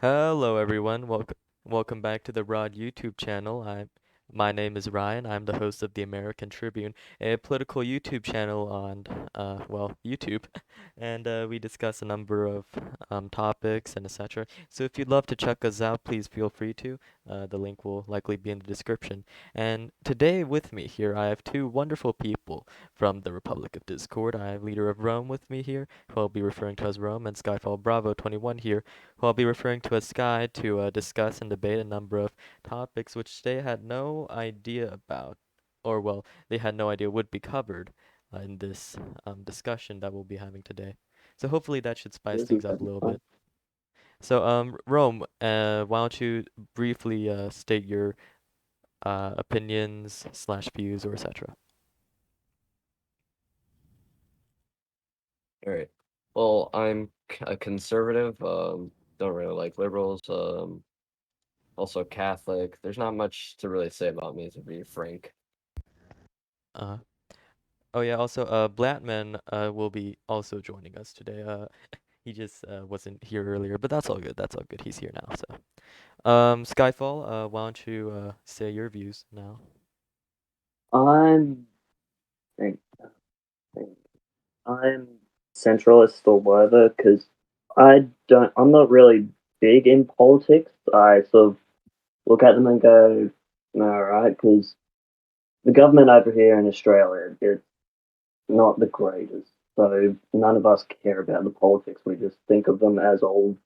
Hello, everyone. Welcome back to the RoD YouTube channel. My name is Ryan. I'm the host of the American Tribune, a political YouTube channel on, YouTube, and we discuss a number of topics and etc. So if you'd love to check us out, please feel free to. The link will likely be in the description. And today with me here, I have two wonderful people from the Republic of Discord. I have Leader of Rome with me here, who I'll be referring to as Rome, and Skyfall Bravo 21 here, who I'll be referring to as Sky, to discuss and debate a number of topics which they had no idea about, or well, they had no idea would be covered in this discussion that we'll be having today. So hopefully that should spice This is things gonna up a be little fun. bit. So, Rome, why don't you briefly state your opinions slash views or etc. All right. Well, I'm a conservative. Don't really like liberals. Also Catholic. There's not much to really say about me, to be frank. Uh, oh yeah, also Blatman will be also joining us today. He just wasn't here earlier, but that's all good. That's all good. He's here now. So, Skyfall, why don't you say your views now? I'm think, think, I'm centralist or whatever because I'm not really big in politics. I sort of look at them and go, all right, because the government over here in Australia is not the greatest. So none of us care about the politics. We just think of them as old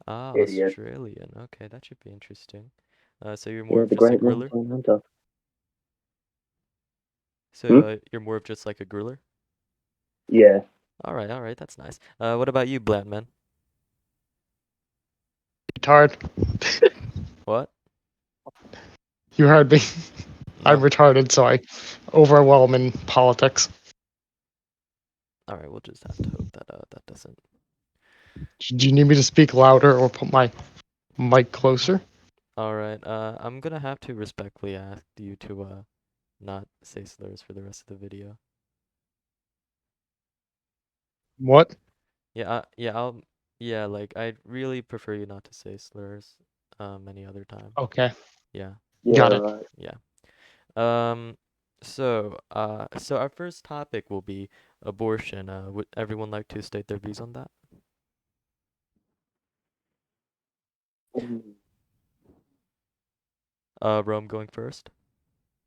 Ah, idiots. Australian. Okay, that should be interesting. So you're more Yeah, of the just a great griller? long-time hunter. So Hmm? you're more of just like a griller? Yeah. All right, that's nice. What about you, Blatman? Retard. What? You heard me. I'm No? retarded, so I overwhelm in politics. All right, we'll just have to hope that that doesn't. Do you need me to speak louder or put my mic closer? All right. I'm gonna have to respectfully ask you to not say slurs for the rest of the video. What? Yeah, like I'd really prefer you not to say slurs any other time. Okay, Yeah. Yeah, got it. right. Yeah. Um so our first topic will be abortion. Would everyone like to state their views on that? Mm. Rome going first.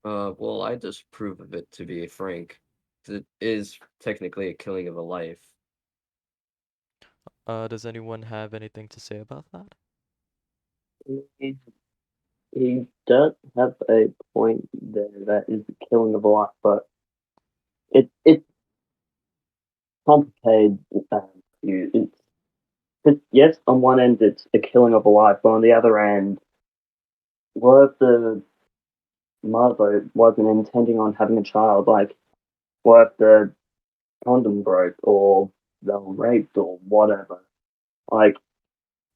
Well, I disapprove of it, to be frank. 'Cause it is technically a killing of a life. Does anyone have anything to say about that? He does have a point there that is the killing of a life, but it's complicated. Yes, on one end it's a killing of a life, but on the other end, what if the mother wasn't intending on having a child? Like, what if the condom broke or they were raped or whatever? Like,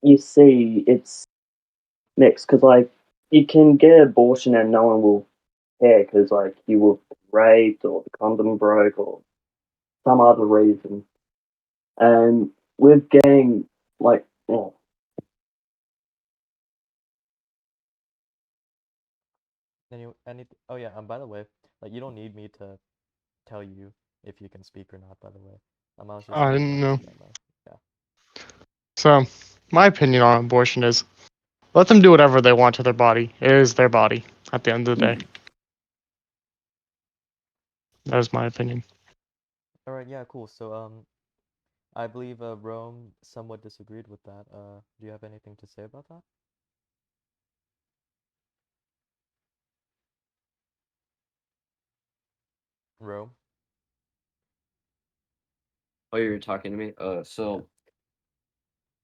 you see, it's mixed because like you can get an abortion and no one will care because like you were raped or the condom broke or some other reason. And with getting like Oh yeah, by the way, like you don't need me to tell you if you can speak or not, by the way. I was just letting you No. understand that. Yeah. So, my opinion on abortion is let them do whatever they want to their body. It is their body at the end of the day. That is my opinion. All right, yeah, cool. So I believe Rome somewhat disagreed with that. Do you have anything to say about that? Rome? Oh, you're talking to me? Yeah. So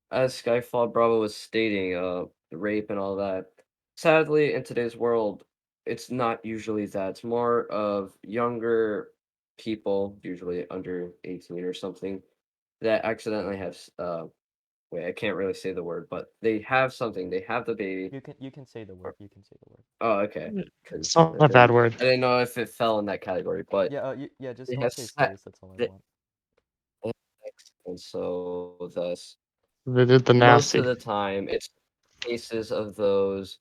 as Skyfall Bravo was stating, the rape and all that. Sadly, in today's world, it's not usually that. It's more of younger people, usually under 18 or something, that accidentally have wait, I can't really say the word, but they have something. They have the baby. You can say the word. You can say the word. Oh, okay. It's Because not a bad word. I didn't know if it fell in that category, but Yeah, just they don't have say sex. slurs. That's all I want. And so thus. They did the most nasty. of the time it's cases of those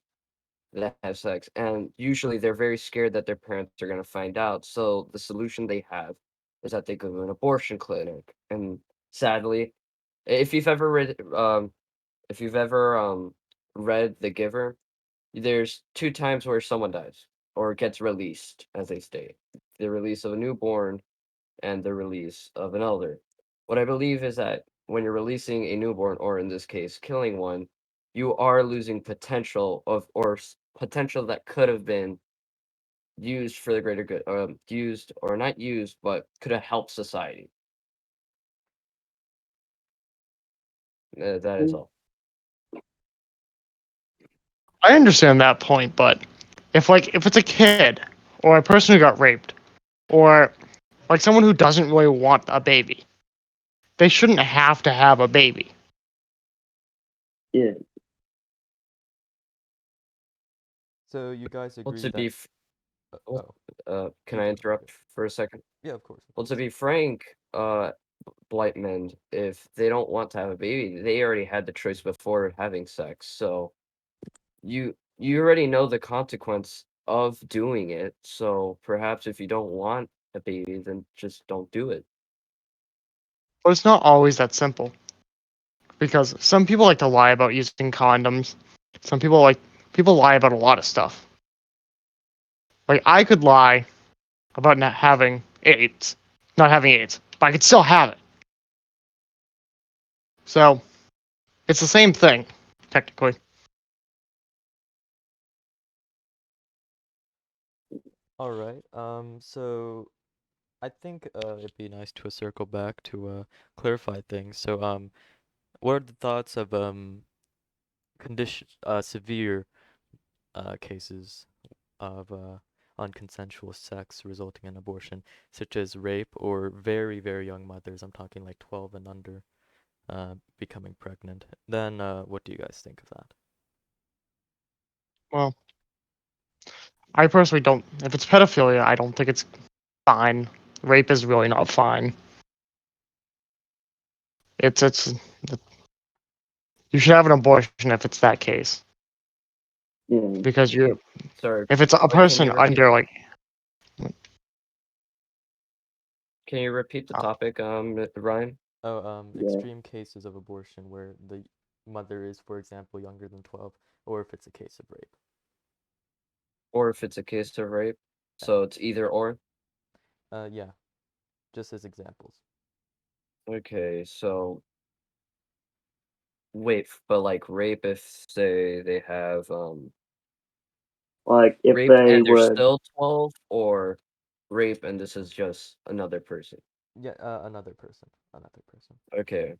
that have sex, and usually they're very scared that their parents are going to find out. So the solution they have is that they go to an abortion clinic. And sadly, if you've ever read The Giver, there's two times where someone dies or gets released, as they state: the release of a newborn and the release of an elder. What I believe is that when you're releasing a newborn, or in this case, killing one, you are losing potential potential that could have been used for the greater good, used or not used, but could have helped society. That is all. I understand that point, but if it's a kid or a person who got raped or like someone who doesn't really want a baby, they shouldn't have to have a baby. Yeah. So you guys Well, agree to that? be, well, can You I go. interrupt for a second? Yeah, of course, of Well, to course. be frank, blight men, if they don't want to have a baby, they already had the choice before having sex. So you already know the consequence of doing it. So perhaps if you don't want a baby, then just don't do it. But it's not always that simple because some people like to lie about using condoms. Some people lie about a lot of stuff. Like I could lie about not having AIDS, but I could still have it. So it's the same thing, technically. All right. So I think it'd be nice to circle back to clarify things. So what are the thoughts of severe cases of unconsensual sex resulting in abortion, such as rape or very, very young mothers? I'm talking like 12 and under, becoming pregnant. Then what do you guys think of that? Well, I personally don't. If it's pedophilia, I don't think it's fine. Rape is really not fine. It's you should have an abortion if it's that case Yeah. because you Sorry, if it's a but can person you repeat? under like Can you repeat the uh, topic, Ryan? Oh, Yeah. extreme cases of abortion where the mother is, for example, younger than 12, or if it's a case of rape. Or if it's a case of rape? So it's either or? Yeah, just as examples. Okay, so wait, but like rape if say they have Like if rape they and they're were, still 12, or rape and this is just another person? Yeah, another person, another person. Okay.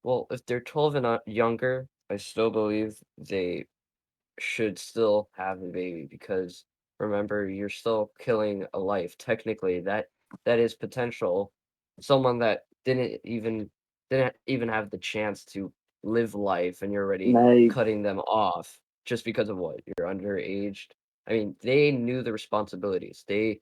Well, if they're 12 and younger, I still believe they should still have the baby, because remember, you're still killing a life. Technically, that is potential. Someone that didn't even have the chance to live life, and you're already may cutting them off just because of what? You're underaged. I mean, they knew the responsibilities. They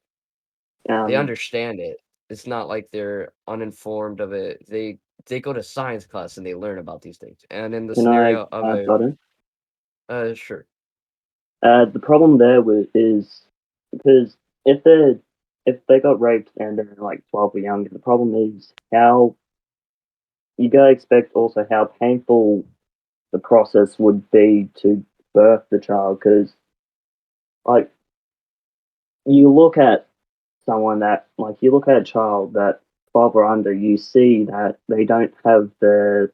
um understand it. It's not like they're uninformed of it. They go to science class and they learn about these things. And in the can I scenario of a butt in? sure. The problem there is because if they if they got raped and they're like 12 or younger, the problem is how you gotta expect also how painful the process would be to birth the child. Because like you look at someone that like you look at a child that 12 or under, you see that they don't have the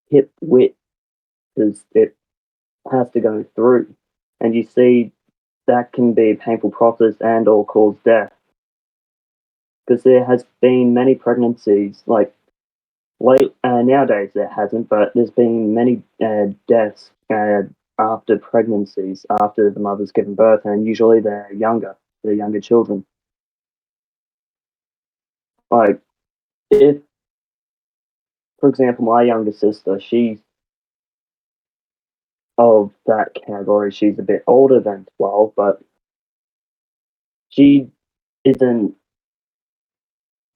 hip width because it has to go through, and you see that can be a painful process and or cause death. Because there has been many pregnancies, like nowadays there hasn't, but there's been many deaths after pregnancies, after the mother's given birth, and usually they're younger children. Like if, for example, my younger sister, she's of that category. She's a bit older than 12, but she isn't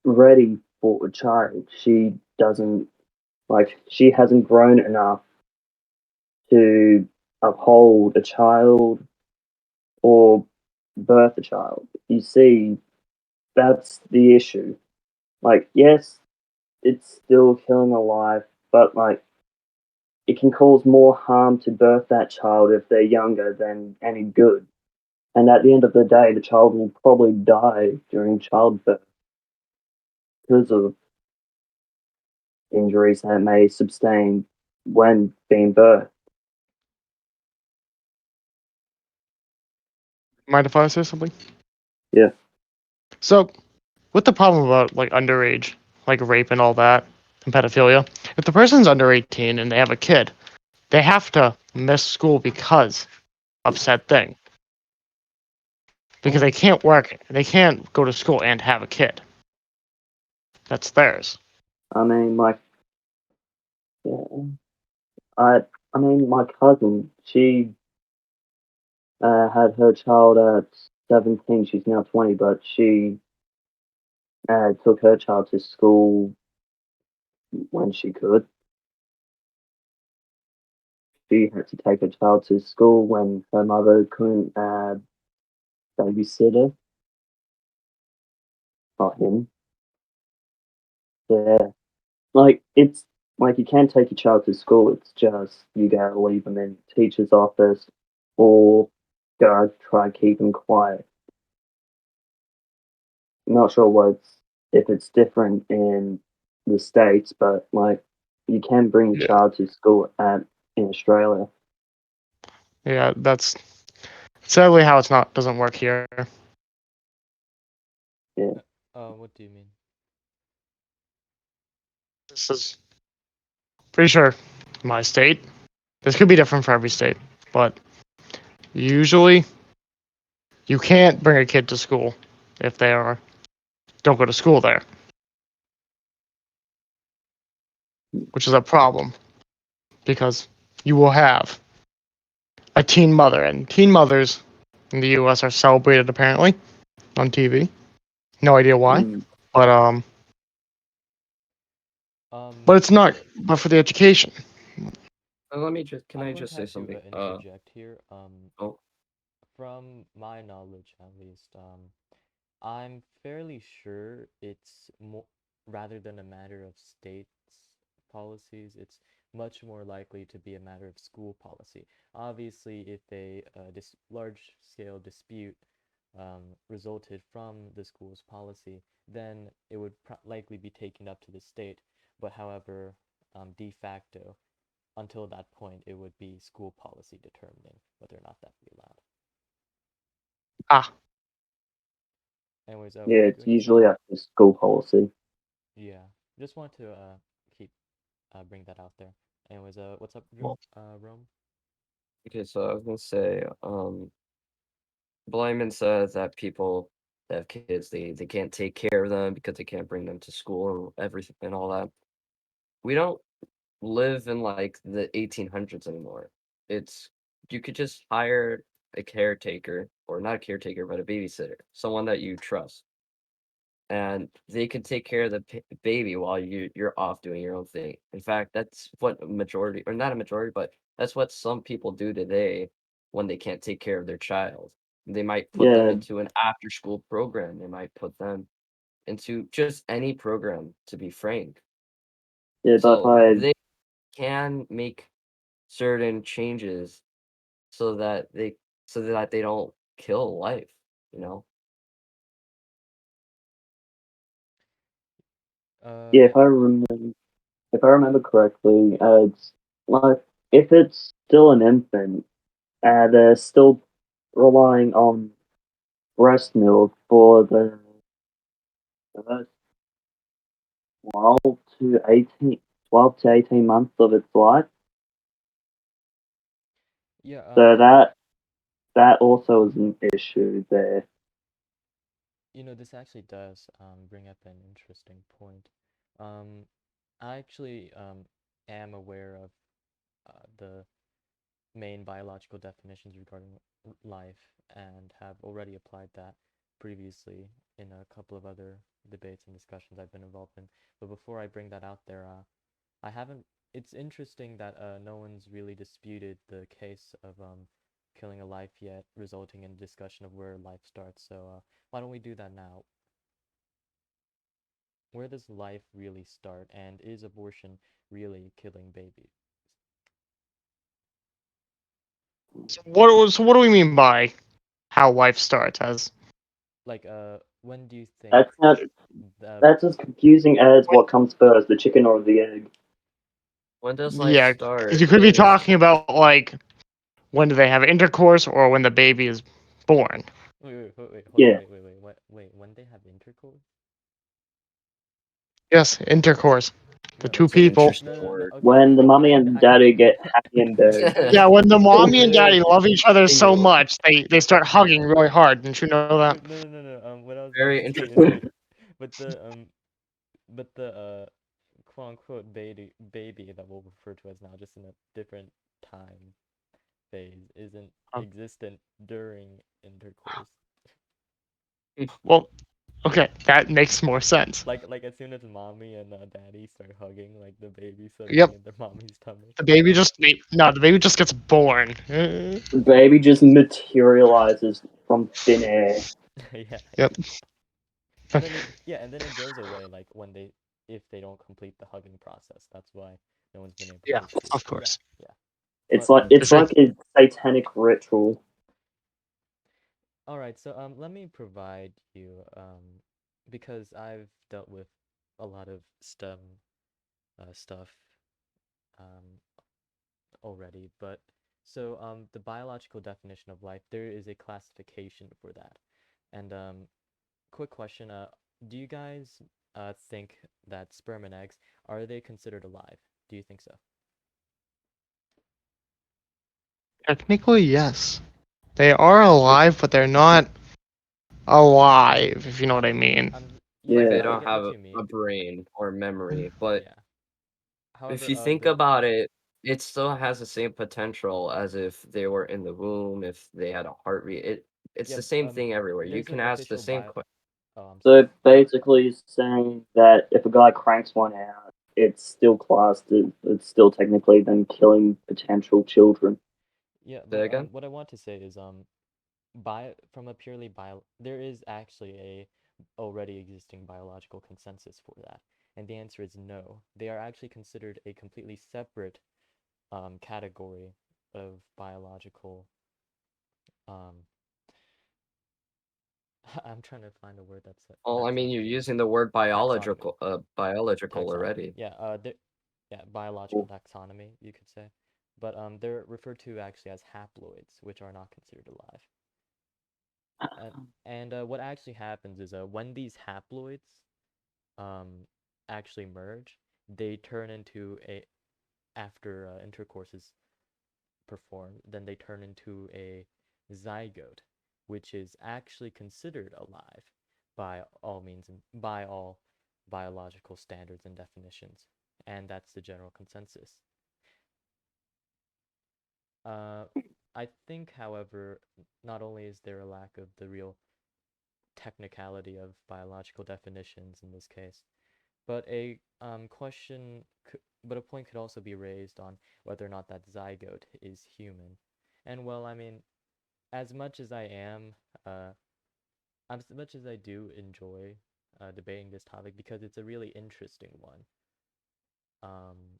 ready for a child. She doesn't. Like, she hasn't grown enough to uphold a child or birth a child. You see, that's the issue. Like, yes, it's still killing a life, but like, it can cause more harm to birth that child if they're younger than any good. And at the end of the day, the child will probably die during childbirth because of injuries that it may sustain when being birthed. Mind if I say something? Yeah. So, with the problem about like underage, like rape and all that, and pedophilia, if the person's under 18 and they have a kid, they have to miss school because of said thing. Because they can't work, they can't go to school and have a kid. That's theirs. I mean, like, yeah, I, I mean, my cousin, she had her child at 17. She's now 20, but she took her child to school when she could. She had to take her child to school when her mother couldn't babysit her, not him. Yeah. Like, it's like you can take your child to school, it's just you gotta leave them in teacher's office or go try keep them quiet. I'm not sure if it's different in the States, but like you can bring your Yeah. child to school in Australia. Yeah, that's sadly how it's not doesn't work here. Yeah. What do you mean? This is pretty sure my state. This could be different for every state, but usually you can't bring a kid to school if they don't go to school there, which is a problem because you will have a teen mother, and teen mothers in the U.S. are celebrated apparently on TV. No idea why, Mm. but Um, but it's not. But for the education, Let me just, can I'm I going just to say have to something? interject here. Oh, From my knowledge at least, I'm fairly sure it's more rather than a matter of states policies, it's much more likely to be a matter of school policy. Obviously, if a large-scale dispute resulted from the school's policy, then it would likely be taken up to the state. But however, de facto, until that point, it would be school policy determining whether or not that would be allowed. ah, Anyways, Yeah, were you it's going to say? usually up to school policy. Yeah, just want to keep bring that out there. Anyways, what's up, well, Rome? okay, so I was gonna say, Blyman says that people that have kids, they can't take care of them because they can't bring them to school and everything and all that. We don't live in like the 1800s anymore. It's you could just hire a caretaker, or not a caretaker, but a babysitter, someone that you trust, and they can take care of the baby while you're off doing your own thing. In fact, that's what a majority, or not a majority, but that's what some people do today when they can't take care of their child. They might put them Yeah, into an after school program. They might put them into just any program, to be frank. yeah, but So they can make certain changes so that they don't kill life, you know? yeah, Uh, if I remember correctly, it's like if it's still an infant, they're still relying on breast milk for the first 12 to 18, 12 to 18 months of its life. yeah. So that also is an issue there. This actually does bring up an interesting point. Um, I actually am aware of the main biological definitions regarding life and have already applied that previously in a couple of other debates and discussions I've been involved in. But before I bring that out there, I haven't. It's interesting that no one's really disputed the case of killing a life yet, resulting in discussion of where life starts. So why don't we do that now? Where does life really start, and is abortion really killing babies? So what do we mean by how life starts? As Like, when do you think That's not. the That's as confusing as when, what comes first, the chicken or the egg. When does life yeah, because start you could be is talking about like when do they have intercourse or when the baby is born. Yeah. when they have intercourse? Yes, intercourse. The No, two it's an people. interesting no, word. okay, When the okay, mummy and daddy get happy in bed. Yeah, when the mommy and daddy okay. love each other so Singular. much, they start hugging really hard. Didn't you know that? No. What I was about Very to say is interesting. like, but the quote unquote baby that we'll refer to as now, just in a different time phase, isn't Oh, existent during intercourse. well, okay, that makes more sense. Like as soon as mommy and daddy start hugging, like the baby suddenly Yep, in their mommy's tummy. the baby just gets born. The baby just materializes from thin air. Yeah, Yep. and then it goes away like when they if they don't complete the hugging process. That's why no one's been able to Yeah, dispute it. of Yeah, course. yeah. It's But like For it's sure. like a satanic ritual. all right. So let me provide you because I've dealt with a lot of STEM stuff um already, but so the biological definition of life, there is a classification for that. And quick question, do you guys think that sperm and eggs, are they considered alive? Do you think so? Technically, yes. They are alive, but they're not alive, if you know what I mean. Yeah, Like Yeah. they I don't get have what you a mean. brain or memory, but Yeah. if However, you think the about it, it still has the same potential as if they were in the womb, if they had a heartbeat. It's yeah, the same thing everywhere. You there's can an ask the official same bio. question. Oh, I'm So sorry. basically, it's saying that if a guy cranks one out, it's still classed as it's still technically then killing potential children. Yeah, Say but again? what I want to say is from a purely there is actually a already existing biological consensus for that, and the answer is no. They are actually considered a completely separate category of biological um I'm trying to find a word Well, I that's mean, like you're using the word taxonomy. biological Taxonomy. already. Yeah, yeah, biological taxonomy, you could say. But they're referred to actually as haploids, which are not considered alive. And what actually happens is when these haploids um actually merge, they turn into a after intercourse is performed, then they turn into a zygote, which is actually considered alive by all means and by all biological standards and definitions. And that's the general consensus. Uh, I think, however, not only is there a lack of the real technicality of biological definitions in this case, but a point could also be raised on whether or not that zygote is human. And well, I mean, as much as I am, uh, as much as I do enjoy debating this topic because it's a really interesting one, um,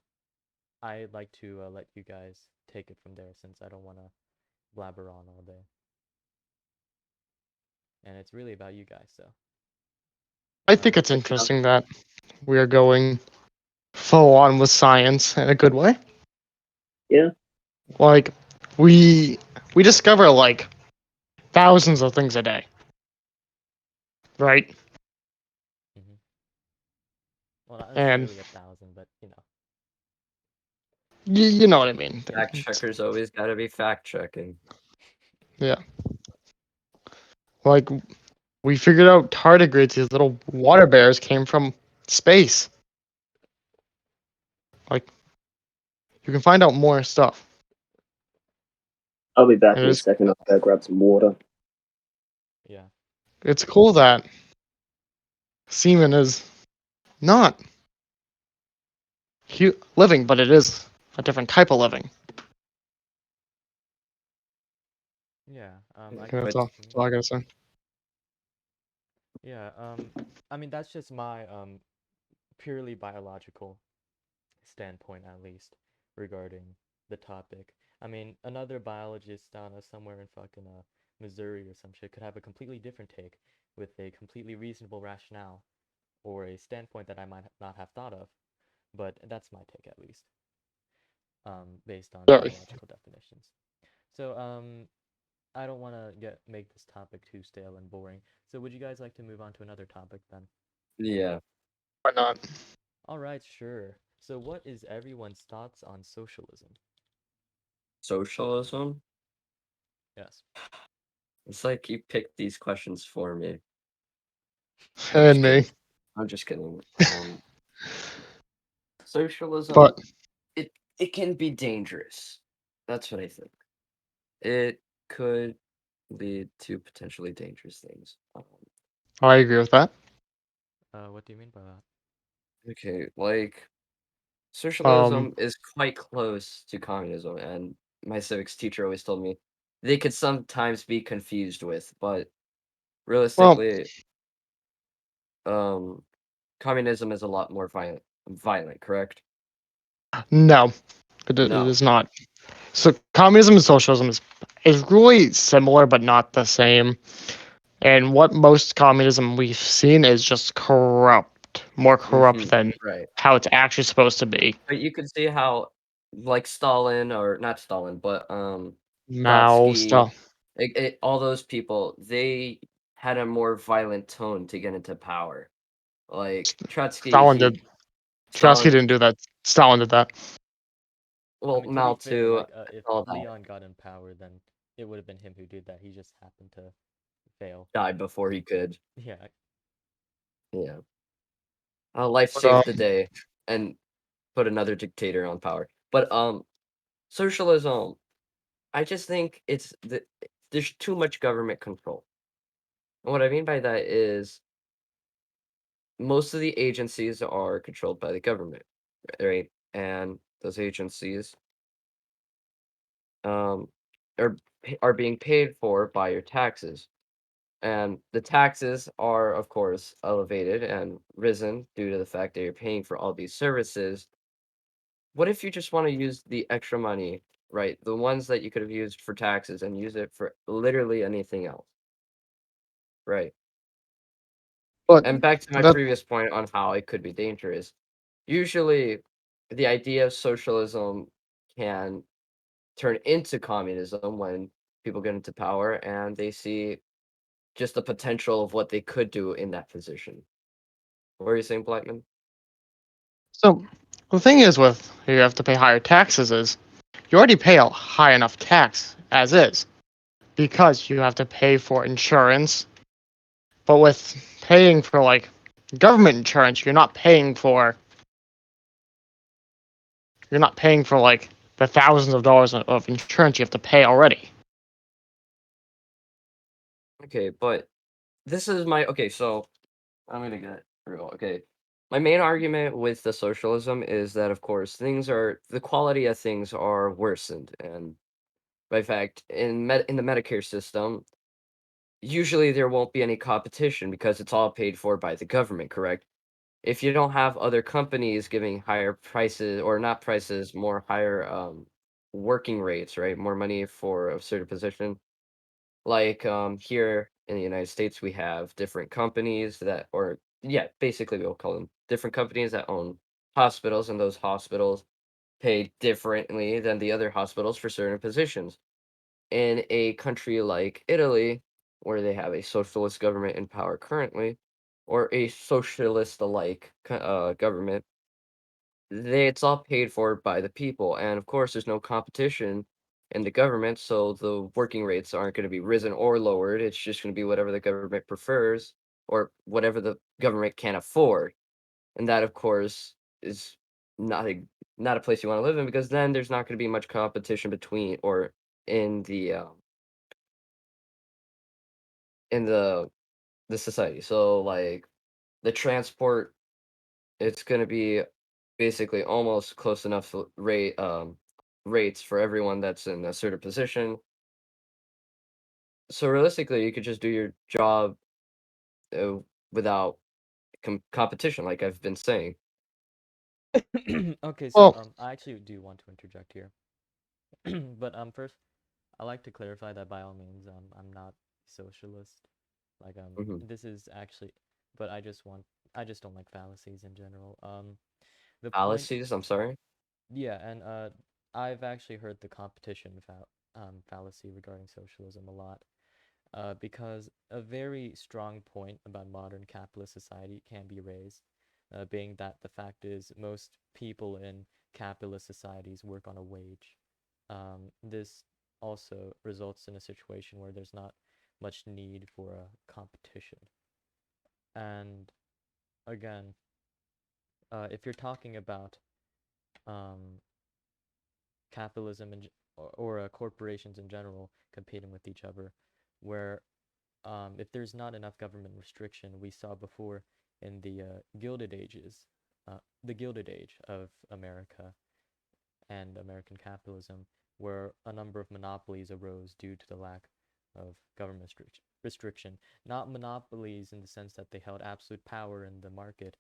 I'd like to let you guys take it from there since I don't want to blabber on all day. And it's really about you guys, so. I Uh, think it's interesting that we are going full on with science in a good way. Yeah. Like we discover like thousands of things a day, right? mhm. Well, not And necessarily 1,000, but you know what I mean. Fact checkers always gotta be fact checking. Yeah, like we figured out tardigrades, these little water bears, came from space. Like you can find out more stuff. I'll be back And in a second. I'll go grab some water. yeah. it's cool that semen is not living, but it is a different type of living. Yeah, Yeah, I Okay, get but what you that's mean. all I gotta say. Yeah, I mean that's just my purely biological standpoint at least regarding the topic. I mean, another biologist down somewhere in fucking Missouri or some shit could have a completely different take with a completely reasonable rationale or a standpoint that I might not have thought of, but that's my take at least, based on Yeah. biological definitions. So, I don't want to get make this topic too stale and boring. So, would you guys like to move on to another topic then? yeah, Why not? All right, sure. So, what is everyone's thoughts on socialism? socialism. Yes. It's like you picked these questions for me. I'm just And me. kidding. I'm just kidding. Socialism. But It can be dangerous. That's what I think. It could lead to potentially dangerous things. I agree with that. What do you mean by that? Okay, like Um, socialism is quite close to communism, and my civics teacher always told me they could sometimes be confused with, but well, realistically, um, communism is a lot more violent, correct? no, it No. is not. So communism and socialism is really similar, but not the same. And what most communism we've seen is just corrupt, more corrupt than Right. how it's actually supposed to be. But you could see how, like Stalin, or not Stalin, but Mao Trotsky, stuff. all those people, they had a more violent tone to get into power. Like Trotsky, Stalin did. Trotsky Stalin, didn't do that. Stalin did that. I well, mean, to be Mao fair, too, like, if all that Leon got in power, then it would have been him who did that. He just happened to fail. died before he could. Yeah. Yeah, life But, saved the day and put another dictator on power. But socialism, I just think there's too much government control. And what I mean by that is most of the agencies are controlled by the government, right? And those agencies um, are being paid for by your taxes, and the taxes are, of course, elevated and risen due to the fact that you're paying for all these services. What if you just want to use the extra money, right? The ones that you could have used for taxes and use it for literally anything else, right? but And back to my that previous point on how it could be dangerous. Usually, the idea of socialism can turn into communism when people get into power and they see just the potential of what they could do in that position. What were you saying, Blackman? so the thing is with you have to pay higher taxes is you already pay a high enough tax as is because you have to pay for insurance. But with paying for like government insurance, you're not paying for like the thousands of dollars of insurance you have to pay already. Okay, but this is my okay. So I'm gonna get real. Okay, my main argument with the socialism is that, of course, the quality of things are worsened, and by fact, in the Medicare system, usually there won't be any competition because it's all paid for by the government, correct? If you don't have other companies giving higher prices, or not prices, more higher working rates, right? More money for a certain position. Like here in the United States, we have different companies that, or yeah, basically we'll call them different companies that own hospitals, and those hospitals pay differently than the other hospitals for certain positions. In a country like Italy, where they have a socialist government in power currently, or a socialist alike government, it's all paid for by the people. And of course, there's no competition in the government, so the working rates aren't going to be risen or lowered. It's just going to be whatever the government prefers, or whatever the government can afford. And that, of course, is not a not a place you want to live in, because then there's not going to be much competition between, or in the society. So like the transport, it's going to be basically almost close enough rates for everyone that's in a certain position. So realistically, you could just do your job uh, without competition, like I've been saying. Okay, so Well, I actually do want to interject here. But first, I like to clarify that by all means, I'm not socialist. Like Hmm. this is actually, but I just don't like fallacies in general. The point, Fallacies, I'm sorry. yeah, and I've actually heard the competition fallacy regarding socialism a lot. Because a very strong point about modern capitalist society can be raised, being that the fact is most people in capitalist societies work on a wage. This also results in a situation where there's not much need for a competition. And again, if you're talking about um, capitalism or corporations in general competing with each other, where if there's not enough government restriction, we saw before in the Gilded Age of America and American capitalism, where a number of monopolies arose due to the lack of government restriction. Not monopolies in the sense that they held absolute power in the market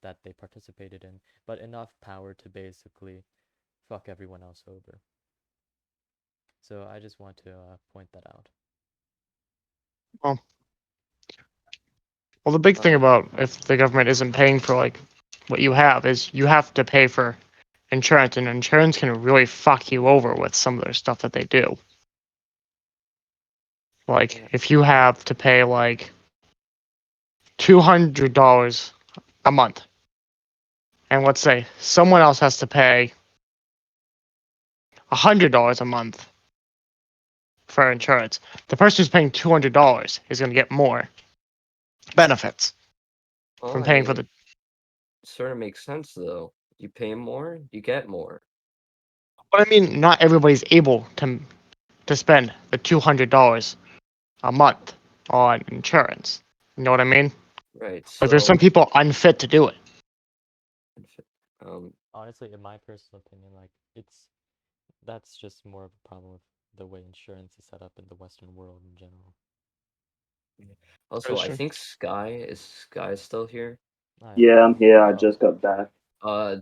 that they participated in, but enough power to basically fuck everyone else over. So I just want to point that out. well, well, the big thing Uh, about if the government isn't paying for like what you have is you have to pay for insurance, and insurance can really fuck you over with some of their stuff that they do. Like yeah. if you have to pay like $200 a month, and let's say someone else has to pay $100 a month for insurance, the person who's paying $200 is going to get more benefits Well, from I paying mean, for it the. sort of makes sense though. You pay more, you get more. But I mean, not everybody's able to spend the $200 a month on insurance. You know what I mean? Right. Like there's some So, people unfit to do it. um, Honestly, in my personal opinion, like that's just more of a problem with the way insurance is set up in the Western world in general. also, That's I true. think Sky is still here. I have no Yeah, I'm idea. here. I Oh, just got back. uh,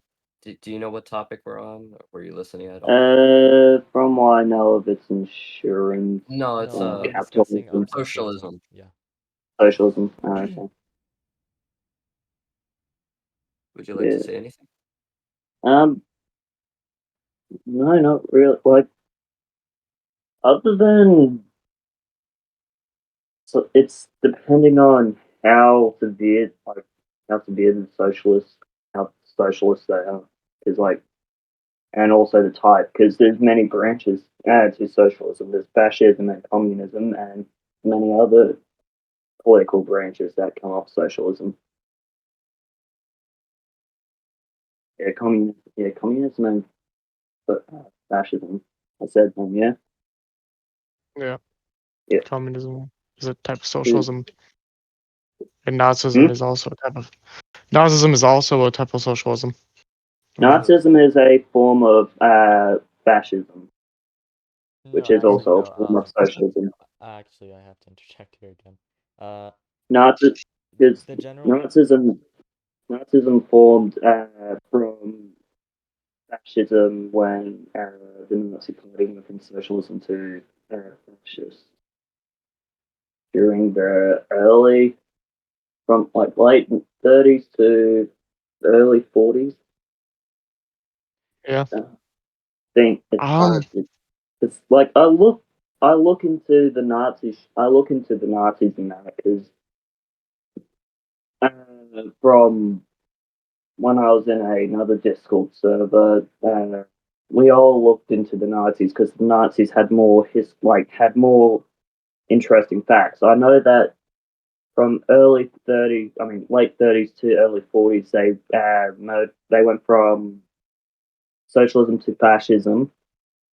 do you know what topic we're on? Were you listening at all? From what I know of, it's insurance No, it's No, we're discussing capitalism, socialism. socialism. Yeah. socialism. Okay. Would you like to Yeah. say anything? Um. No, not really. Like, other than, so it's depending on how severe how socialist they are. Because like, and also the type, because there's many branches to socialism. There's fascism and communism, and many other political branches that come off socialism. Communism and fascism. I said them, yeah. Yeah. Yeah. Communism is a type of Hmm? socialism, and Nazism is also a type of socialism. Mhm. Nazism is a form of fascism, which No, is actually, also no. a form of socialism. Actually, I have to interject here again. Uh, Nazi, because the general. Nazism, Nazism formed from fascism when the Nazi Party went from socialism to fascist during the from like late 30s to early 40s. Yeah. I think it's Um. hard. It's like I look into the Nazis in that because from when I was in another Discord server, we all looked into the Nazis because the Nazis had had more interesting facts. I know that from late 30s to early 40s, they went from socialism to fascism,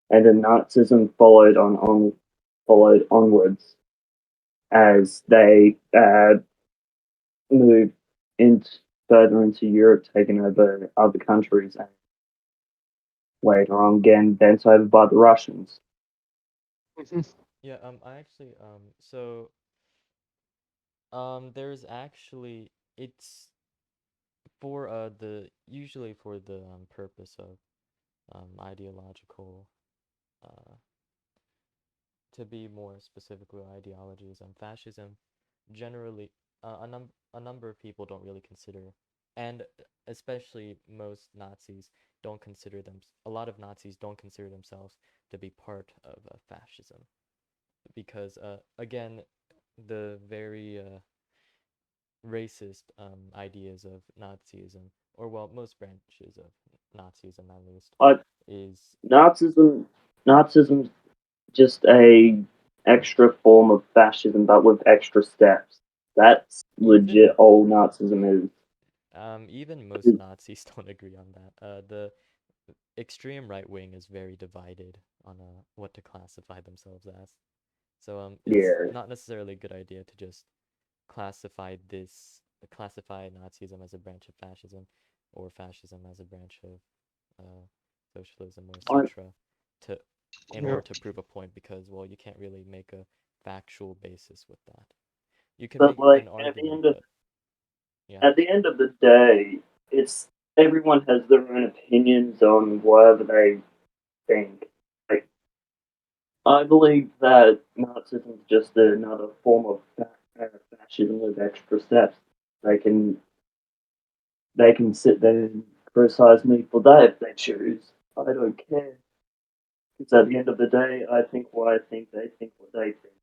and then Nazism followed onwards as they moved into further into Europe, taking over other countries, and later on getting bent over by the Russians. Yeah, I actually, there's actually, it's for usually for the purpose of ideological, uh, to be more specifically ideologies, fascism generally, a number of people don't really consider, and especially most Nazis don't consider them, a lot of Nazis don't consider themselves to be part of fascism, because again, the very racist ideas of Nazism, or well, most branches of Nazism at least, I, is Nazism, Nazism's just a extra form of fascism, but with extra steps. That's legit. even All Nazism is. even most Nazis don't agree on that. The extreme right wing is very divided on what to classify themselves as. So it's Yeah, not necessarily a good idea to just classify classify Nazism as a branch of fascism, or fascism as a branch of socialism, or I, etc. To in Yeah. order to prove a point, because well, you can't really make a factual basis with that. You can but make like an argument, but yeah. at the end of the day, it's everyone has their own opinions on whatever they think. Like, I believe that Nazism is just another form of fascism with extra steps. They can they can sit there and criticize me for that if they choose. I don't care. Because at the end of the day, I think what I think, they think what they think.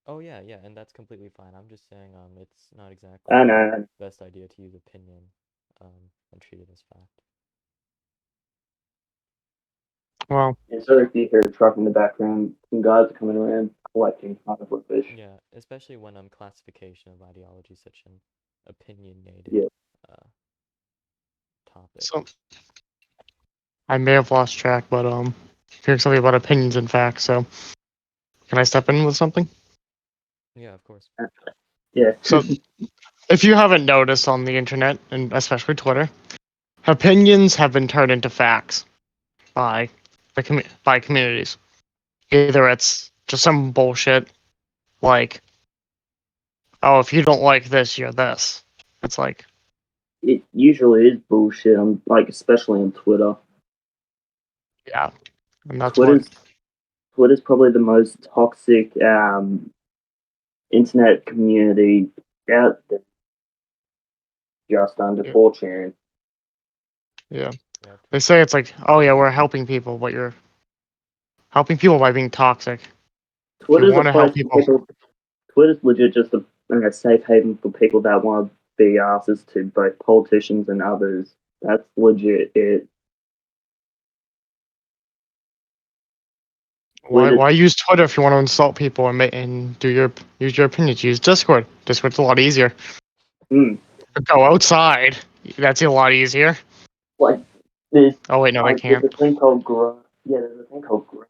Oh yeah, yeah, and that's completely fine. I'm just saying it's not exactly And the uh, best idea to use opinion and treat it as fact. Well, and so if you hear a truck in the background, some guys are coming around collecting hardwood fish. Yeah, especially when classification of ideology is such an opinionated Yeah. uh topic. so I may have lost track, but hearing something about opinions and facts. So can I step in with something? Yeah, of course. Yeah. So if you haven't noticed on the internet, and especially Twitter, opinions have been turned into facts by by communities. Either it's just some bullshit like, oh, if you don't like this, you're this. It's like, It usually is bullshit. Like, especially on Twitter. yeah, and that's what. Twitter's Twitter's probably the most toxic internet community out there, just under Yeah, 4chan. yeah. Yeah, They true. say it's like, oh yeah, we're helping people, but you're helping people by being toxic. If you Twitter's a want to help place for people, people. Twitter's legit just a safe haven for people that want to be asses to both politicians and others. That's legit it. Twitter, why use Twitter if you want to insult people and do your use your opinions? Use Discord. Discord's a lot easier. hmm, Go outside. That's a lot easier. like there's Oh wait, no, they there's can't. a thing called graph. Yeah, there's a thing called graph.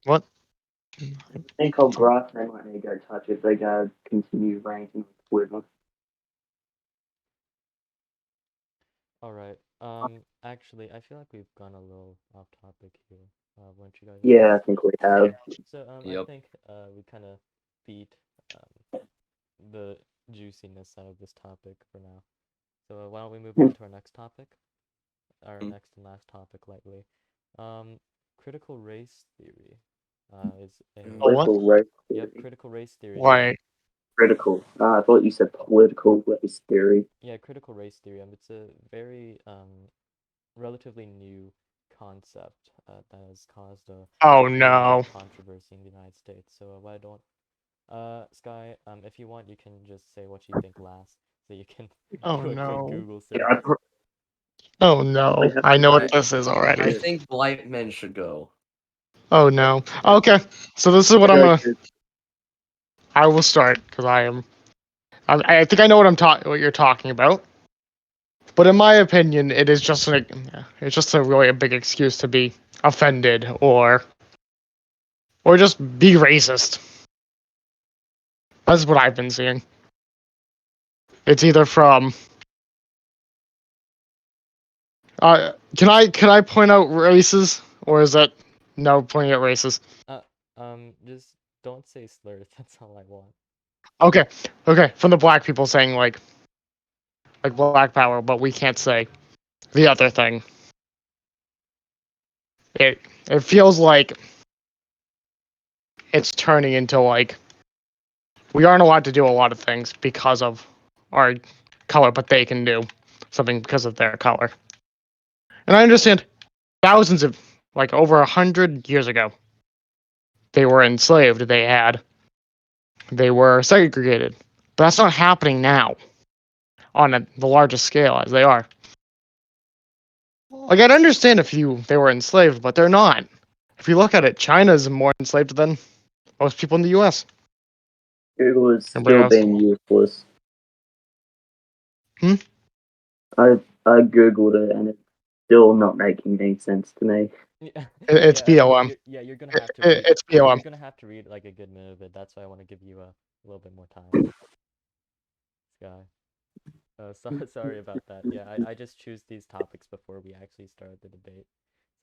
What? Thing called graph. They might need to go touch if they go continue ranking on Twitter. All right. Actually, I feel like we've gone a little off topic here. Wouldn't you guys agree? Yeah, I think we Yeah. have. So I Yep. think we kind of beat the juiciness out of this topic for now. So why don't we move on to our next topic? Our Mm. next and last topic, likely. Um, critical race theory is a Oh, what? Political race yep. theory. Critical race theory. Why? Critical. I thought you said political race theory. Yeah, critical race theory. It's a very relatively new concept that has caused Oh a lot of no. controversy in the United States. So why don't Sky, if you want, you can just say what you think last, so you can Oh do a quick no. Google Yeah, search. Oh probably no. have I to know what I this is I already. think white men should go. Oh no. Okay. So this is what I'm go gonna. to. I will start because I am. I think I know what you're talking about. But in my opinion, it is just it's just a really a big excuse to be offended or just be racist. That's what I've been seeing. It's either from. Can I point out races, or is that no pointing at races? Just don't say slurs. That's all I want. Okay, from the black people saying like black power, but we can't say the other thing. It feels like it's turning into like we aren't allowed to do a lot of things because of our color, but they can do something because of their color. And I understand thousands of like over 100 years ago, they were enslaved. They were segregated, but that's not happening now on the largest scale as they are. Like I'd understand if they were enslaved, but they're not. If you look at it, China's more enslaved than most people in the U.S. Google is Everybody still else. being useless. Hmm? I googled it and it's still not making any sense to me. Yeah, It's BLM. you're gonna have to read. It's BLM. You're gonna have to read like a good minute of it. That's why I want to give you a little bit more time, Sky. Sorry about that. Yeah, I just choose these topics before we actually start the debate,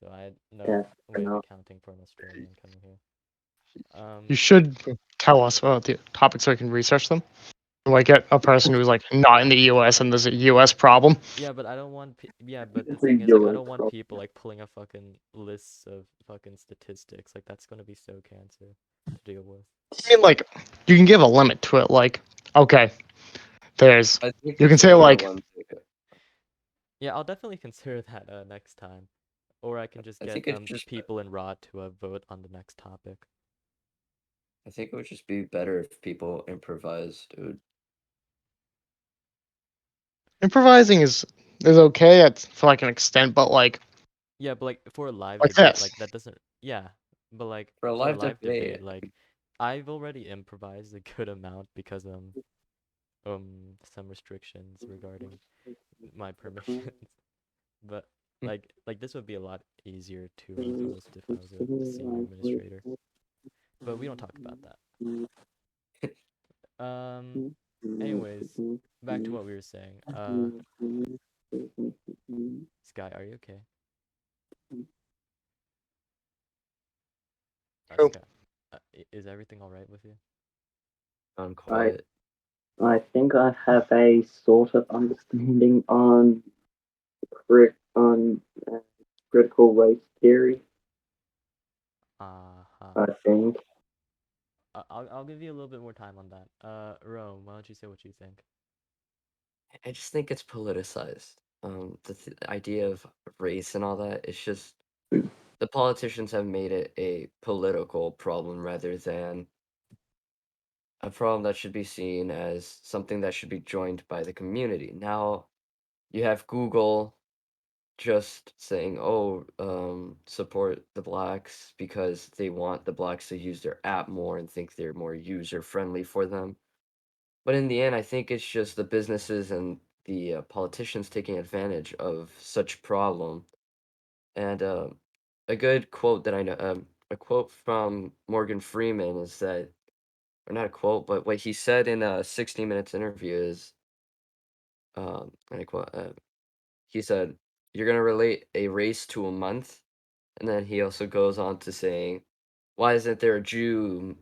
so I had Yeah, no fair way of enough. accounting for an Australian coming here. You should tell us about the topics so we can research them. Like get a person who's like not in the U.S. and there's a U.S. problem. Yeah, but I don't want. Yeah, but the It's a thing is, like, I US don't want problem. people like pulling a fucking lists of fucking statistics. Like, that's gonna be so cancer to deal with. I mean, like you can give a limit to it. Like, okay, there's I think you can it's a say like realistic. Yeah, I'll definitely consider that next time, or I can just I get think it's just. people in RoD to vote on the next topic. I think it would just be better if people improvise, dude. improvising is okay at for like an extent, but like Yeah, but like for a live like debate, this. like that doesn't. Yeah, but like For a for a live live debate, debate, like I've already improvised a good amount because some restrictions regarding my permissions. But like this would be a lot easier to host if I was a senior administrator. But we don't talk about that. Anyways, back to what we were saying. Sky, are you okay? Cool. Sky, is everything all right with you? I'm I quiet. I think I have a sort of understanding on on critical race theory. Uh-huh. I think. I'll give you a little bit more time on that. Rome, why don't you say what you think? I just think it's politicized. The idea of race and all that, it's just the politicians have made it a political problem rather than a problem that should be seen as something that should be joined by the community. Now you have Google just saying, "Oh, support the blacks because they want the blacks to use their app more and think they're more user friendly for them." But in the end, I think it's just the businesses and the politicians taking advantage of such problem. And a good quote that I know, a quote from Morgan Freeman is that, or not a quote, but what he said in a 60 Minutes interview is, and I quote, he said, "You're gonna relate a race to a month," and then he also goes on to saying, "Why isn't there a Jew?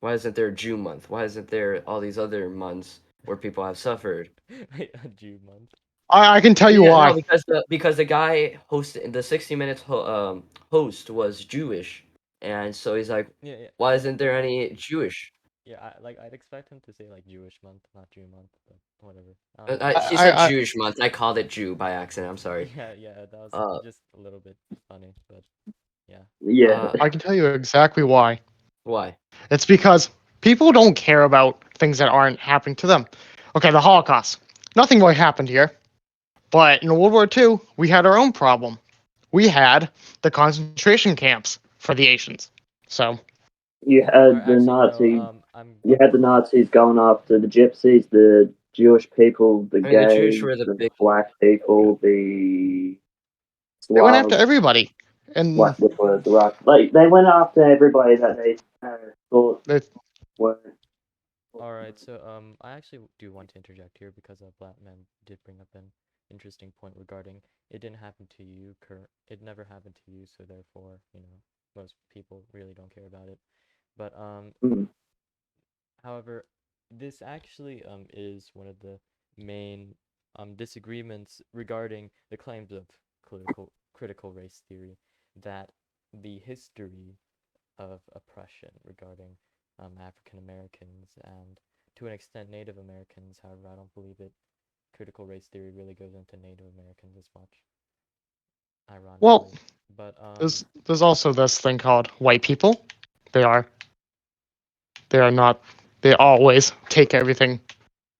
Why isn't there a Jew month? Why isn't there all these other months where people have suffered?" Wait, a June month. I can tell you Yeah, no, why. because the guy hosted the 60 Minutes host was Jewish, and so he's like, Yeah, yeah, "Why yeah, isn't there any Jewish?" yeah. I'd expect him to say like Jewish month, not June month, but whatever. I don't know. He said I Jewish month. I called it Jew by accident. I'm sorry. Yeah, yeah. That was Uh, just a little bit funny, but yeah. Yeah. uh, I can tell you exactly why. why? It's because people don't care about things that aren't happening to them. Okay, the Holocaust. Nothing really happened here. But in World War II, we had our own problem. We had the concentration camps for the Asians. So, You Or had the actually, no. Nazi. You had the Nazis going after the gypsies, the Jewish people, the I mean, the Jewish gays, were the the big. black people, the they went after Slavs, everybody. And which were the Russians. Like they went after everybody that they thought they, were All right, so I actually do want to interject here because Black Man did bring up an interesting point regarding it didn't happen to you, it never happened to you, so therefore, most people really don't care about it. But Mm. however, this actually is one of the main disagreements regarding the claims of critical race theory, that the history of oppression regarding African Americans and to an extent Native Americans. However, I don't believe it. Critical race theory really goes into Native Americans as much, Well, ironically. But there's also this thing called white people. They are they are not. They always take everything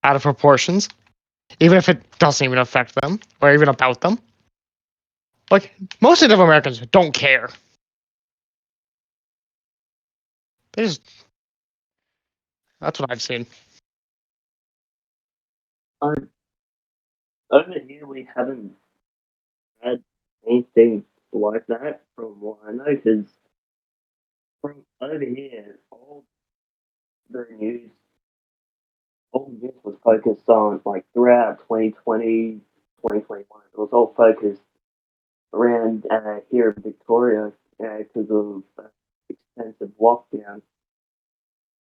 out of proportions, even if it doesn't even affect them or even about them. Like most Native Americans don't care. They just that's what I've seen. Over here, we haven't had anything like that from what I know, because from over here, the news, all the news was focused on, like, throughout 2020, 2021. It was all focused around here in Victoria because of extensive lockdown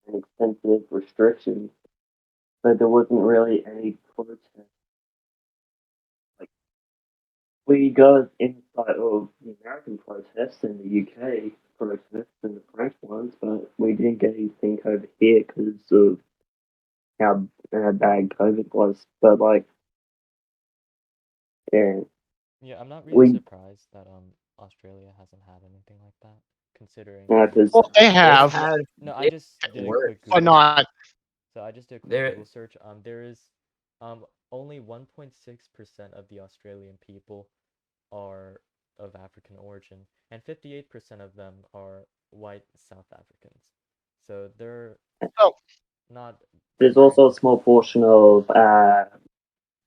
and extensive restrictions. So there wasn't really any protest. Like, we got insight of the American protests and the UK protests and the French ones, but we didn't get anything over here because of how bad COVID was. But like, yeah, yeah, I'm not really we surprised that Australia hasn't had anything like that, considering because Well, they They've have, had no, I they've just had did a worse. quick but Google search. not. So I just did a quick They're Google search. There is only 1.6% of the Australian people are of African origin, and 58% of them are white South Africans. So they're Oh, not there's very also a small different. portion of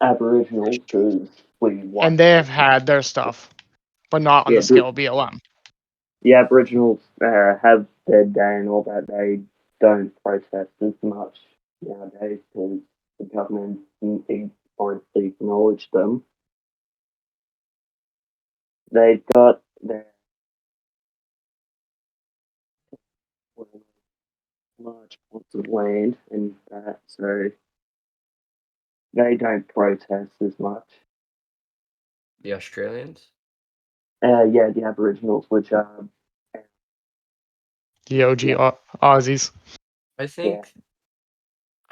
Aboriginals because we and wiped they out. have had their stuff, but not on Yeah, the scale of BLM. the Aboriginals have their day and all that. They don't protest as much nowadays because the government honestly acknowledge them. They've got their large plots of land and that, so they don't protest as much. the Australians. Yeah, the Aboriginals, which are The OG yeah, Aussies. I yeah,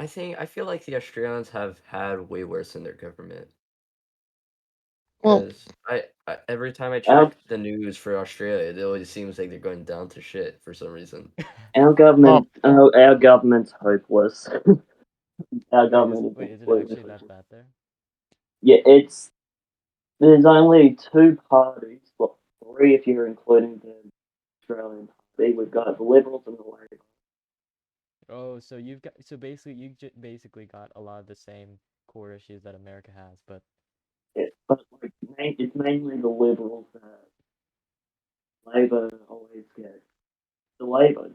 think I feel like the Australians have had way worse in their government. Well, Because every time I our check the news for Australia, it always seems like they're going down to shit for some reason. well, our government's hopeless. Our government is Is it completely actually that hopeless. bad there? Yeah, there's only two parties, well, three if you're including the Australian Party. We've got the Liberals and the Labor. Oh, so you've got basically basically got a lot of the same core issues that America has, but Yeah, but like, it's mainly the Liberals that Labor always gets. The Labor,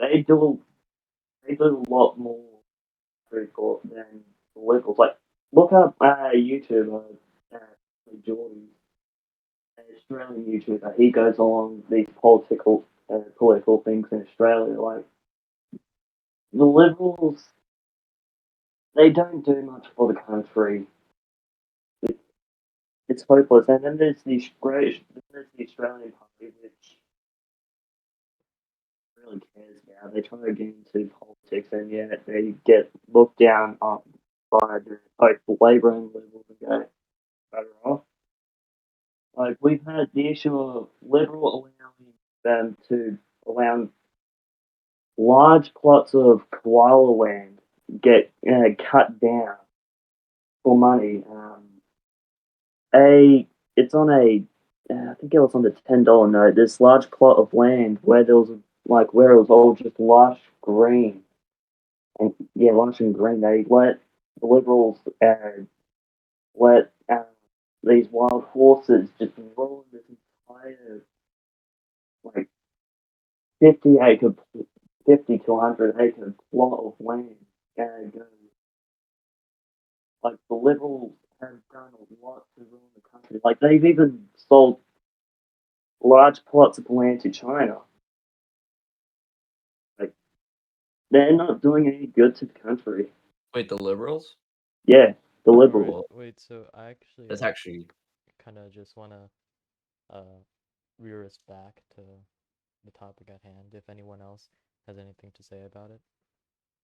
they do they do a lot more critical than the Liberals. Like, look up YouTube. Geordie, an Australian YouTuber. He goes along these political things in Australia. Like, the Liberals, they don't do much for the country. It, it's hopeless. And then there's the Australian Party, which really cares about. They try to get into politics, and yet they get looked down on by both the Labor and Liberals and go better off. Like, we've had the issue of Liberal allowing them to allow large plots of koala land get cut down for money. A it's on a I think it was on the $10 note. This large plot of land where there was like where it was all just lush green and yeah, lush and green. They let the Liberals let these wild horses just ruin this entire like 50 acre 50 to 100 acre plot of land. And like the Liberals have done a lot to ruin the country. Like they've even sold large plots of land to China. Like they're not doing any good to the country. Wait, the liberals? Yeah, the Oh, Liberals. really? Wait, so I actually That's actually kind of just want to rear us back to the topic at hand. If anyone else has anything to say about it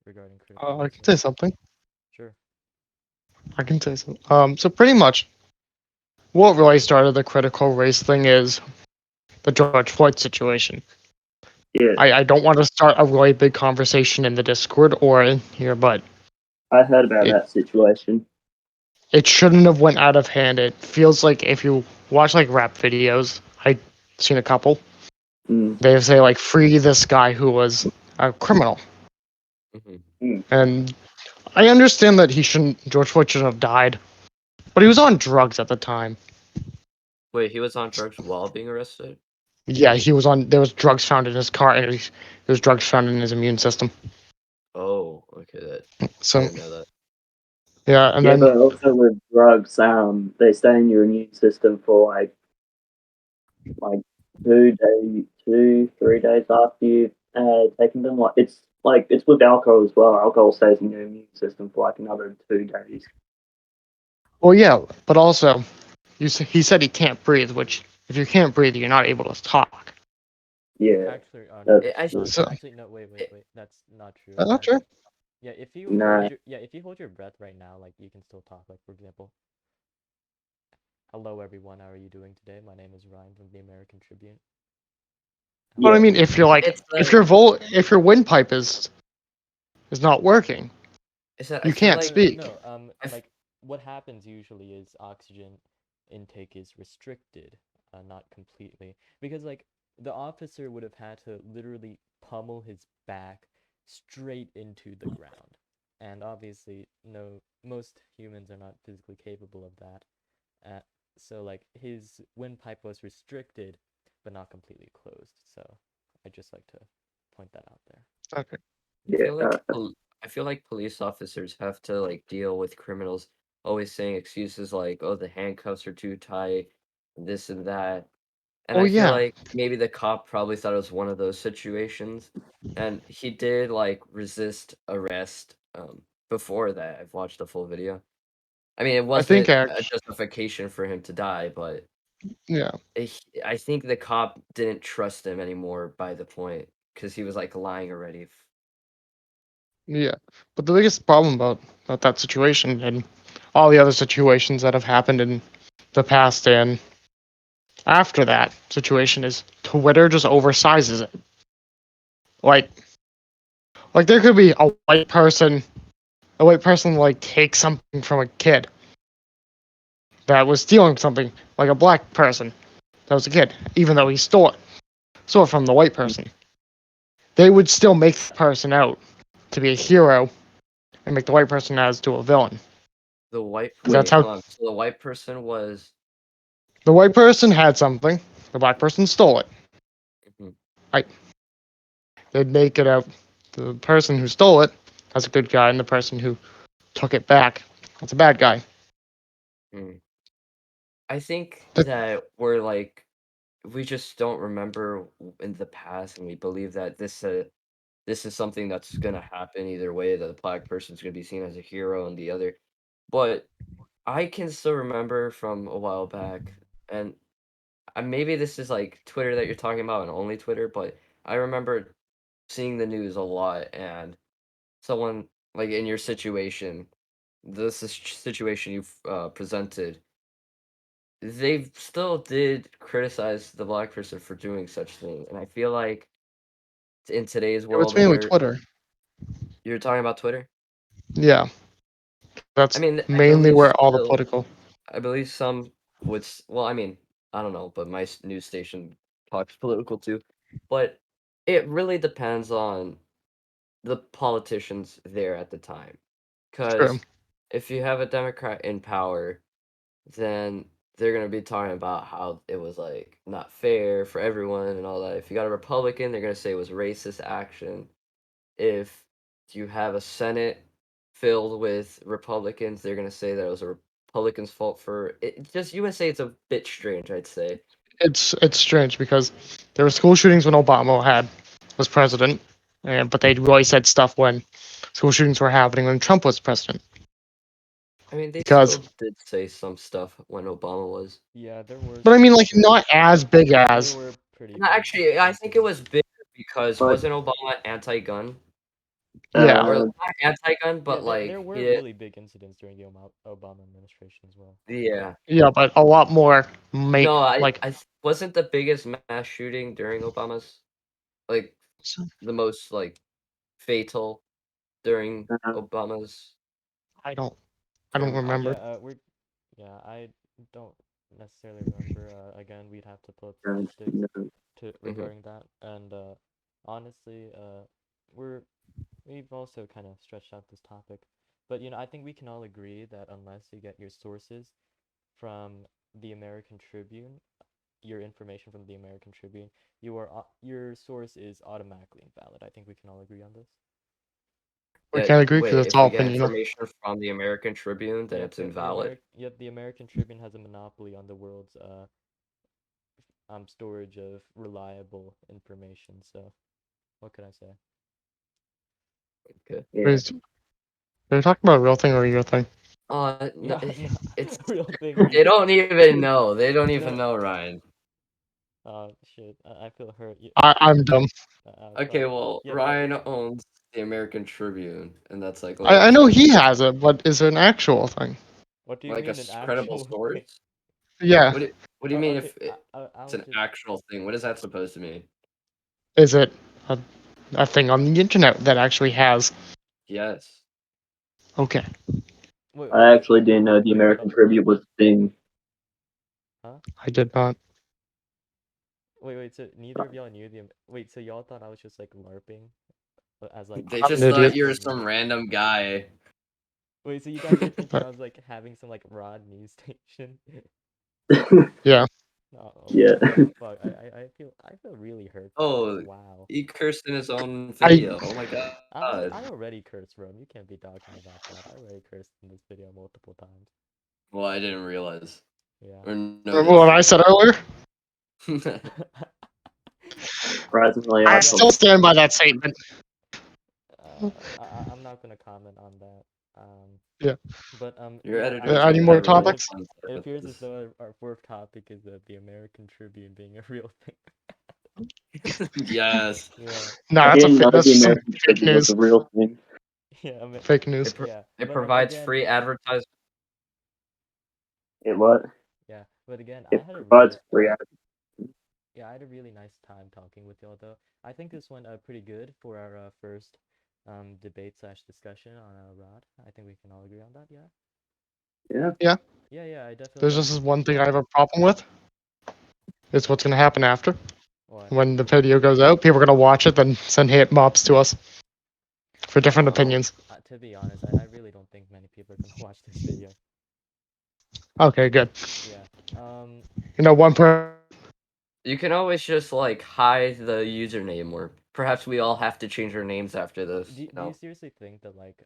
regarding critical I race can say thinking. something. Sure. I can say something. So pretty much, what really started the critical race thing is the George Floyd situation. Yeah, I don't want to start a really big conversation in the Discord or in here, but I heard about it that situation. it shouldn't have went out of hand. It feels like if you watch like rap videos, I seen a couple. Mm, They say like free this guy who was a criminal, mhm. mm. and I understand that George Floyd shouldn't have died, but he was on drugs at the time. Wait, he was on drugs while being arrested? Yeah, he was on. There was drugs found in his car, and there was drugs found in his immune system. Oh, okay, that I So didn't know that. yeah, and Yeah, then but also with drugs, they stay in your immune system for like 2 days, 2, 3 days after you've taken them. Like it's with alcohol as well. Alcohol stays in your immune system for like another 2 days. well, yeah, but also he said he can't breathe, which if you can't breathe, you're not able to talk. Yeah, Actually, no, that's that's I not. So Actually, no. Wait, wait, it, wait. That's not true. that's not true. Yeah, if you hold no. your yeah, if you hold your breath right now, like you can still talk. Like for example, hello everyone, how are you doing today? My name is Ryan from the American Tribune. How But are I Yeah, you? mean, if you're like it's if your windpipe is not working, that I you feel can't like speak. No, like what happens usually is oxygen intake is restricted, not completely, because like the officer would have had to literally pummel his back straight into the ground, and obviously, no, most humans are not physically capable of that. Uh, so like his windpipe was restricted, but not completely closed. So I just like to point that out there. Okay. I yeah, feel like I feel like police officers have to like deal with criminals always saying excuses like, "Oh, the handcuffs are too tight," this and that. And Oh I feel yeah, like maybe the cop probably thought it was one of those situations, and he did like resist arrest. Before that, I've watched the full video. I mean, it I think wasn't a actually, justification for him to die, but yeah, I think the cop didn't trust him anymore by the point because he was like lying already. yeah. But the biggest problem about that situation and all the other situations that have happened in the past and after that situation is Twitter just oversizes it. Like there could be a white person like take something from a kid that was stealing something, like a black person that was a kid, even though he stole it from the white person. They would still make the person out to be a hero and make the white person as to a villain. The white Because that's wait, how hold on. So the white person was the white person had something, the black person stole it. mhm, Right? They'd make it out the person who stole it as a good guy, and the person who took it back that's a bad guy. mm. I think But that we're like we just don't remember in the past, and we believe that this is something that's gonna happen either way. That the black person's gonna be seen as a hero, and the other. But I can still remember from a while back, and maybe this is like Twitter that you're talking about, and only Twitter. But I remember seeing the news a lot, and someone like in your situation, situation you've presented, they still did criticize the black person for doing such thing, and I feel like in today's it's world mainly where Twitter. you're talking about Twitter, Yeah, I that's mean, mainly where all the political. I believe some well, I mean, I don't know, but my news station talks political too, but it really depends on the politicians there at the time, True. because if you have a Democrat in power, then they're gonna be talking about how it was like not fair for everyone and all that. If you got a Republican, they're gonna say it was racist action. if you have a Senate filled with Republicans, they're gonna say that it was a Republicans' fault for it. Just USA, it's a bit strange, I'd say. It's strange because there were school shootings when Obama was president, but they really said stuff when school shootings were happening when Trump was president. I mean, they Because, still did say some stuff when Obama was. Yeah, there were but I some mean, like pretty. not as big There as. were pretty No, big actually, I think it was incidents. big because But wasn't Obama anti-gun Yeah, or uh, not anti-gun, Yeah, but there like were he, really big incidents during the Obama administration as well. yeah. yeah, but a lot more No, like. wasn't the biggest mass shooting during Obama's like the most like fatal during uh, Obama's I don't I don't term. remember. Yeah, I don't necessarily remember. Again, we'd have to pull up uh, statistics no, to Mhm. regarding that. And honestly, we're we've also kind of stretched out this topic, but I think we can all agree that unless you get your sources from the American Tribune, your information from the American Tribune, your source is automatically invalid. I think we can all agree on this. We Yeah, can't agree because wait, it's if we all get opinion. information from the American Tribune, then Yep, it's invalid. the American Tribune has a monopoly on the world's storage of reliable information. So what could I say? Okay. yeah. Are you talking about a real thing or a real thing? No, No, no, it's real thing. they don't even know. They don't even No. know, Ryan. Oh shit, I feel hurt. I'm dumb. Okay, But well, yeah, but Ryan owns the American Tribune, and that's like a I know website, he has it, but is it an actual thing? what do you like a mean an credible actual thing? source. Yeah. What do you mean Okay, if it's I'll an just. actual thing? What is that supposed to mean? Is it a thing on the internet that actually has? Yes. Okay. I Wait, actually didn't know the wait, hold American up, Tribune was a thing. huh? I did not. Wait. So neither of y'all knew the. Wait, so y'all thought I was just like LARPing, as like They I'm just an saying thought idiot. you were actual news. some random guy. Wait, so you guys are thinking I But was like having some like RoD news station? yeah. Oh, Yeah. fuck. I feel really hurt by this. Oh, Wow. he cursed in his own I video. Oh my god. I already cursed, Rome. You can't be talking about that. I already cursed in this video multiple times. Well, I didn't realize Yeah. or remember what notice. I said earlier. Surprisingly, I I Yeah, still probably. but stand by that statement. I'm not gonna comment on that. Yeah. But Your yeah, editors Any would more never let it you topics? it contact appears as this. though our fourth topic is the American Tribune being a real thing. Yes. Yeah, No, I didn't know that's the some American fake Tribune was a news. real thing. yeah. I mean, Fake It news. pro yeah, it but provides again, free advertising. It what? yeah, but again, It provides free. I had a really nice time talking with y'all though. I think this went pretty good for our first debate slash discussion on RoD. I think we can all agree on that. Yeah. Yeah. Yeah. Yeah. I definitely There's had just this one thing I have a problem with. It's what's gonna happen after. what? When the video goes out, people are gonna watch it, then send hate mobs to us for different opinions. To be honest, I really don't think many people are gonna watch this video. Okay, good. Yeah. One per. You can always just like hide the username, or perhaps we all have to change our names after this. Do you seriously think that like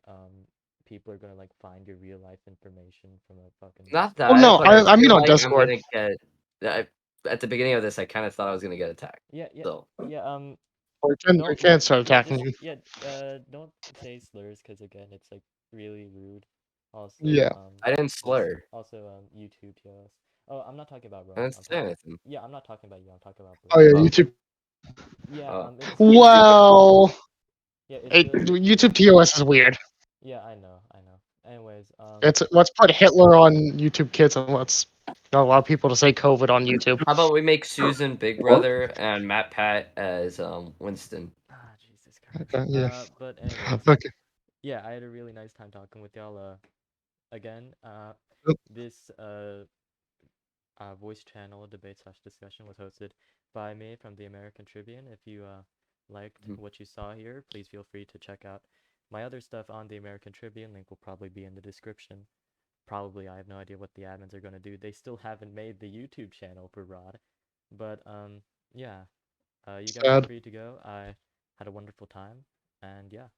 people are gonna like find your real life information from a fucking Not Well, social that, no, but I media? I mean feel on like I'm Discord. gonna get. I, at the beginning of this, I kind of thought I was gonna get attacked. Yeah. So Yeah. We can start attacking Just you. yeah. Don't say slurs because again, it's like really rude. Also Yeah. I didn't slur. YouTube TOS. Oh, I'm not talking about I Rome. didn't say anything. Yeah, I'm not talking about you. I'm talking about Oh Blue. yeah, Oh, YouTube. Yeah. It's Well, yeah. It's the YouTube TOS is weird. yeah. I know. Anyways, It's let's put Hitler on YouTube Kids and let's not allow people to say COVID on YouTube. how about we make Susan Big What? Brother and Matt Pat as Winston? Jesus Christ. Yeah. But anyways, Okay. yeah, I had a really nice time talking with y'all. Again, this voice channel debate slash discussion was hosted by me from the American Tribune. If you liked Mhm. what you saw here, please feel free to check out my other stuff on the American Tribune. Link will probably be in the description. Probably, I have no idea what the admins are gonna do. They still haven't made the YouTube channel for RoD, but yeah, you guys are Sad. free to go. I had a wonderful time, And yeah.